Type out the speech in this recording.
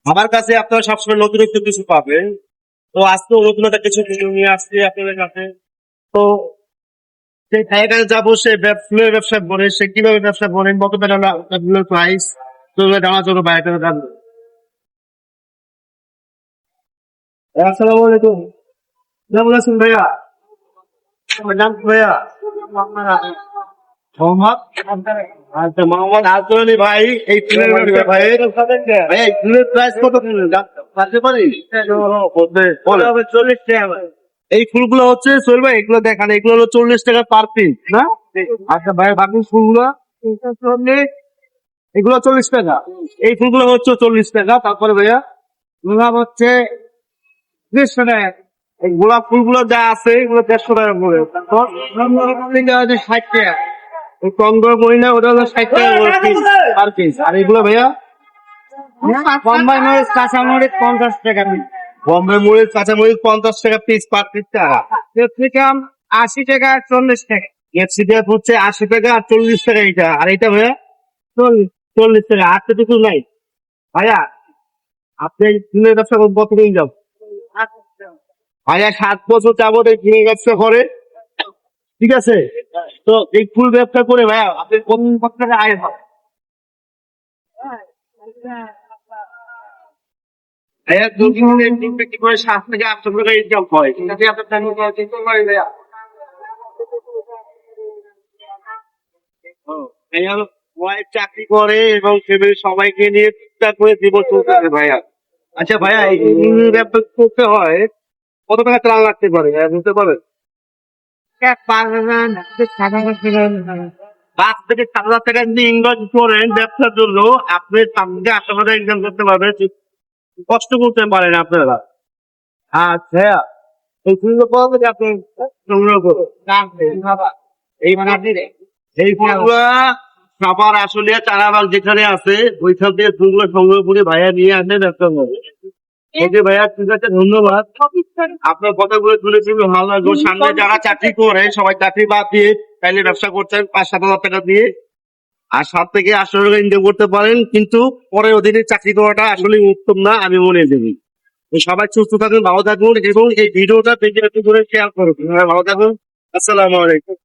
আমার কাছে আপনারা সবসময় নতুন একটু কিছু পাবেন। তো আজকেও নতুন একটা কিছু ভিডিও নিয়ে আসছি আপনাদের কাছে। তো সেই ভাইয়ের কাছে যাবো, সে ফুলের ব্যবসা করে, সে কিভাবে ব্যবসা করে, কত টাকা ফুলের প্রাইস, তো জানার জন্য ভাইয়ের কাছে জানবো। আসসালামু আলাইকুম, কেমন আছেন ভাইয়া? আমার নাম কি ভাইয়া? মোহাম্মদ। আচ্ছা, মোহাম্মদ আজরানি ভাই। এই ফুলের ব্যবসা ভাইয়ের, ভাই এই ফুলের প্রাইস কত জানতে পারি? বলে 40 টাকা। এই ফুলগুলো হচ্ছে সোহেল ভাই, এগুলো দেখান, এগুলো হলো 40 টাকা পার পিস না? আচ্ছা ভাই, বাকি ফুলগুলো এগুলো 40 টাকা। এই ফুলগুলো হচ্ছে 40 টাকা। তারপরে ভাইয়া গোলাপ হচ্ছে 30 টাকা। এই গোলাপ ফুলগুলো যা আছে এগুলো 150 টাকা করে। তারপর 60 টাকা। ওই কম করে বলি না, ওটা হলো 60 টাকা পার পিস। আর এগুলো ভাইয়া বোম্বাই মরিচ কাঁচামরিচ 50 টাকা পিস, বম্বে মরিচ, কাঁচামরিচ 50 টাকা পিস পার পিস টাকা। ক্যাপসিকাম 80 টাকা 40 টাকা, ক্যাপসিকাম হচ্ছে 80 টাকা আর 40 টাকা এইটা। আর এইটা ভাইয়া 40। 40 টাকা। আর তো কিছু নাই ভাইয়া। আপনি এই ফুলের ব্যবসা কতদিন যাব? ভাইয়া 7 বছর যাবত এই ফুলের ব্যবসা করে, ঠিক আছে? তো এই ফুল ব্যবসা করে ভাইয়া আপনি কত টাকা আয় হয়? ভাইয়া দুদিন বিক্রি করে 7 থেকে 8 টাকা ইনকাম হয়, ঠিক আছে? আপনার টাকা ভাইয়া ভাইয়া ওয়াইফ চাকরি করে এবং ফ্যামিলি সবাইকে নিয়ে টুকটাক করে জীবন চলতেছে ভাইয়া। আচ্ছা ভাইয়া, এই ব্যবসা করতে হয় কত টাকা চালান লাগতে পারে ভাইয়া, বুঝতে পারবেন? 5 থেকে 7 হাজার টাকা যদি ইনভেস্ট করেন ব্যবসার জন্য, আপনি 7 থেকে 8 টাকা ইনকাম করতে পারবেন। কষ্ট করতে পারেন আপনারা। আচ্ছা, এই ফুলগুলো পাওয়া যাবে, আপনি সংগ্রহ করুন। এই মানে আপনি এই ফুলগুলা সবার আসলে চারাবাগ যেখানে আছে ওইখান থেকে ফুলগুলো সংগ্রহ করে ভাইয়া নিয়ে আসেন ব্যবসা করবে। ওকে ভাইয়া, ঠিক আছে, ধন্যবাদ। আপনার কথাগুলো শুনে খুবই ভালো লাগলো। সামনে যারা চাকরি করে সবাই চাকরি বাদ দিয়ে তাইলে ব্যবসা করছেন 5-7 হাজার টাকা দিয়ে, আর 7 থেকে 8 টাকা ইনকাম করতে পারেন। কিন্তু পরের অধীনে চাকরি করাটা আসলে উত্তম না, আমি মনে করি। তো সবাই সুস্থ থাকুন, ভালো থাকুন এবং এই ভিডিওটা বেশি বেশি করে শেয়ার করুন। ভালো থাকুন। আসসালামু আলাইকুম।